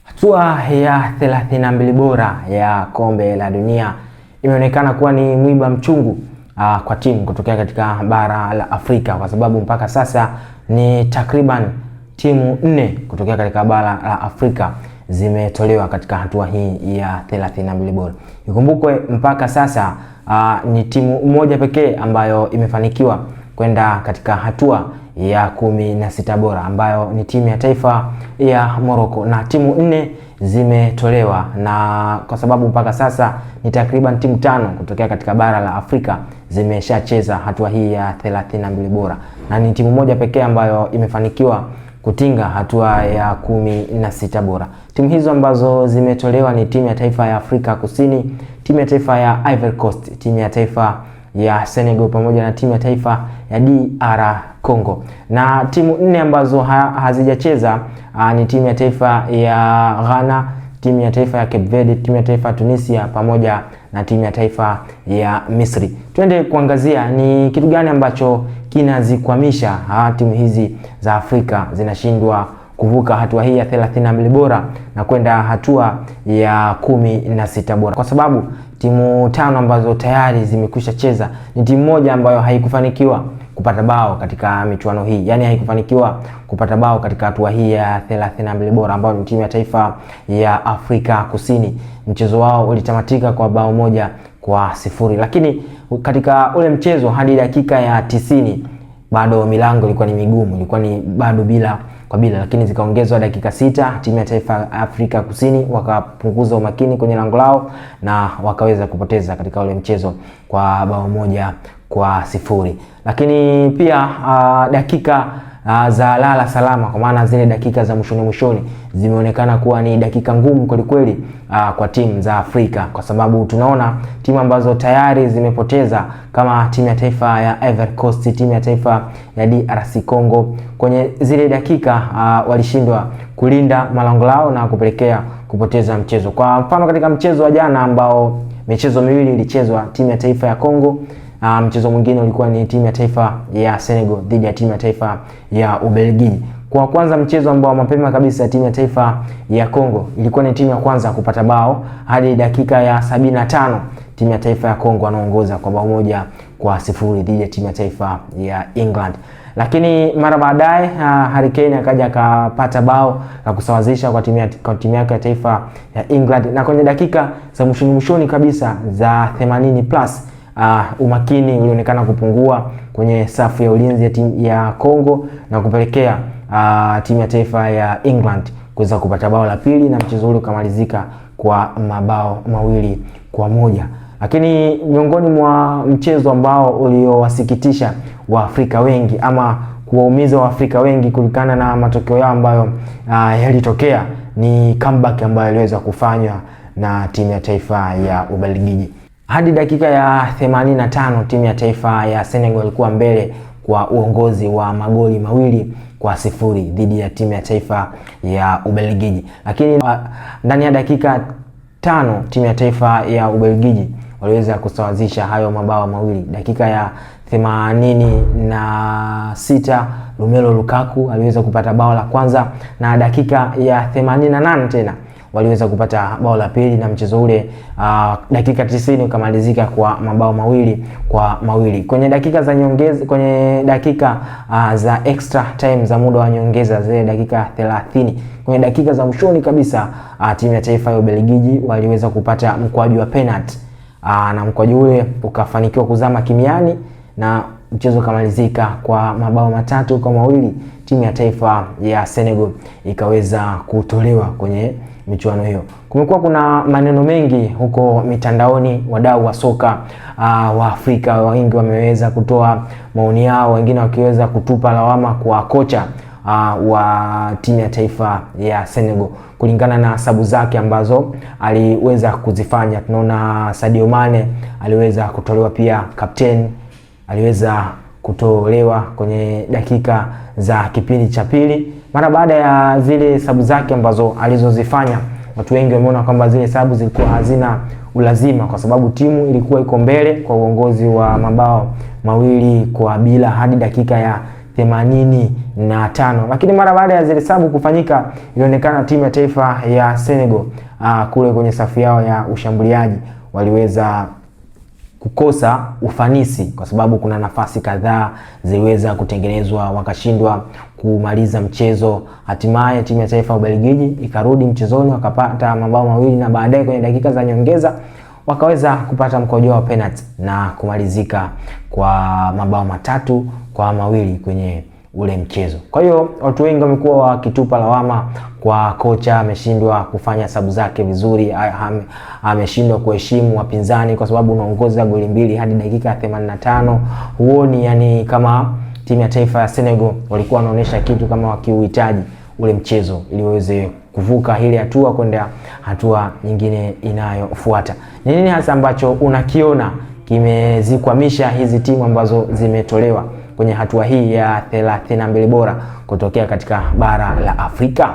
Hatua ya 32 bora ya kombe la dunia imeonekana kuwa ni mwiba mchungu kwa timu kutokea katika bara la Afrika, kwa sababu mpaka sasa ni takriban timu 4 kutokea katika bara la Afrika zimetolewa katika hatua hii ya 32 bora. Ikumbukwe mpaka sasa ni timu moja pekee ambayo imefanikiwa kwenda katika hatua ya 16 bora ambayo ni timu ya taifa ya Morocco, na timu 4 zimetolewa, na kwa sababu mpaka sasa ni takriban timu 5 kutokea katika bara la Afrika zimeshacheza hatua hii ya 32 bora, na ni timu moja pekee ambayo imefanikiwa kutinga hatua ya 16 bora. Timu hizo ambazo zimetolewa ni timu ya taifa ya Afrika Kusini, timu ya taifa ya Ivory Coast, timu ya taifa ya Senegal pamoja na timu ya taifa ya DR Congo. Na timu 4 ambazo hazijacheza ni timu ya taifa ya Ghana, timu ya taifa ya Cape Verde, timu ya taifa ya Tunisia pamoja na timu ya taifa ya Misri. Twende kuangazia ni kitu gani ambacho kinazikwamisha timu hizi za Afrika zinashindwa kuvuka hatua hii ya 32 bora na kwenda hatua ya 16 bora, kwa sababu timu 5 ambazo tayari zimekwisha cheza ni timu moja ambayo haikufanikiwa kupata bao katika michuano hii, yani haikufanikiwa kupata bao katika hatua hii ya 32 bora, ambayo ni timu ya taifa ya Afrika Kusini. Mchezo wao ulitamatika kwa bao 1-0, lakini katika ule mchezo hadi dakika ya 90 bado milango ilikuwa ni migumu, ilikuwa ni bado bila, lakini zikaongezwa dakika 6, timu ya taifa ya Afrika Kusini wakapunguza umakini kwenye lango lao na wakaweza kupoteza katika ule mchezo kwa bao 1-0. Lakini pia dakika za lala salama, kwa maana zile dakika za mwishoni zimeonekana kuwa ni dakika ngumu kweli kwa timu za Afrika, kwa sababu tunaona timu ambazo tayari zimepoteza kama timu ya taifa ya Ivory Coast, timu ya taifa ya DRC Congo, kwenye zile dakika walishindwa kulinda malango lao na kupelekea kupoteza mchezo. Kwa mfano katika mchezo wa jana ambao michezo miwili ilichezwa, timu ya taifa ya Congo, mchezo mwingine ulikuwa ni timu ya taifa ya Senegal dhidi ya timu ya taifa ya Ubelgiji. Kwa kwanza mchezo ambao mapema kabisa timu ya taifa ya Congo ilikuwa ni timu ya kwanza kupata bao, hadi dakika ya 75 timu ya taifa ya Congo wanaongoza kwa bao 1-0 dhidi ya timu ya taifa ya England. Lakini mara baadaye Harry Kane akaja akapata bao la kusawazisha kwa timu yake ya taifa ya England, na kwenye dakika za mwishoni kabisa za 80+, umakini ulionekana kupungua kwenye safu ya ulinzi ya timu ya Congo na kupelekea timu ya taifa ya England kuweza kupata bao la pili, na mchezo ule ukamalizika kwa mabao 2-1. Lakini miongoni mwa mchezo ambao uliowasikitisha Waafrika wengi ama kuwaumiza Waafrika wengi kulingana na matokeo yao ambayo yalitokea ni comeback ambayo iliweza kufanywa na timu ya taifa ya Ubelgiji. Hadi dakika ya 85 timu ya taifa ya Senegal ilikuwa mbele kwa uongozi wa magoli 2-0 dhidi ya timu ya taifa ya Ubelgiji. Lakini ndani ya dakika 5 timu ya taifa ya Ubelgiji waliweza kusawazisha hayo mabao mawili. Dakika ya 86 Romelu Lukaku aliweza kupata bao la kwanza, na dakika ya 88 tena waliweza kupata bao la pili, na mchezo ule dakika 90 ukamalizika kwa mabao 2-2. Kwenye dakika za nyongeza, kwenye dakika za extra time za muda wa nyongeza, zile dakika 30, kwenye dakika za mwishoni kabisa timu ya taifa ya Ubelgiji waliweza kupata mkwaju wa penalty, na mkwaju ule ukafanikiwa kuzama kimiani na mchezo ukamalizika kwa mabao 3-2. Timu ya taifa ya Senegal ikaweza kutolewa kwenye michuano hiyo. Kumekuwa kuna maneno mengi huko mitandaoni, wadau wa soka wa Afrika wengi wameweza kutoa maoni yao, wengine wakiweza kutupa lawama kwa kocha wa timu ya taifa ya Senegal kulingana na sabu zake ambazo aliweza kuzifanya. Tunaona Sadio Mane aliweza kutolewa, pia captain aliweza kutolewa kwenye dakika za kipindi cha pili. Mara baada ya zile sabu zake ambazo alizozifanya, watu wengi wameona kwamba zile sabu zilikuwa hazina ulazima, kwa sababu timu ilikuwa iko mbele kwa uongozi wa mabao 2-0 hadi dakika ya 85. Lakini mara baada ya zile hesabu kufanyika, ilionekana timu ya taifa ya Senegal kule kwenye safu yao ya ushambuliaji waliweza kukosa ufanisi, kwa sababu kuna nafasi kadhaa ziliweza kutengenezwa wakashindwa kumaliza mchezo. Hatimaye timu ya taifa ya Ubelgiji ikarudi mchezoni, wakapata mabao mawili, na baadaye kwenye dakika za nyongeza wakaweza kupata mkojo wa penalty na kumalizika kwa mabao 3-2 kwenye ule mchezo. Kwa hiyo watu wengi wamekuwa wakitupa lawama kwa kocha, ameshindwa kufanya sabu zake vizuri, ameshindwa kuheshimu wapinzani, kwa sababu unaongoza goli 2 hadi dakika 85. Huoni yani kama timu ya taifa ya Senegal walikuwa wanaonesha kitu kama wakiuhitaji ule mchezo ili waweze kuvuka ile hatua kwenda hatua nyingine inayofuata. Ni nini hasa ambacho unakiona kimezikwamisha hizi timu ambazo zimetolewa kwenye hatua hii ya 32 bora kutokea katika bara la Afrika?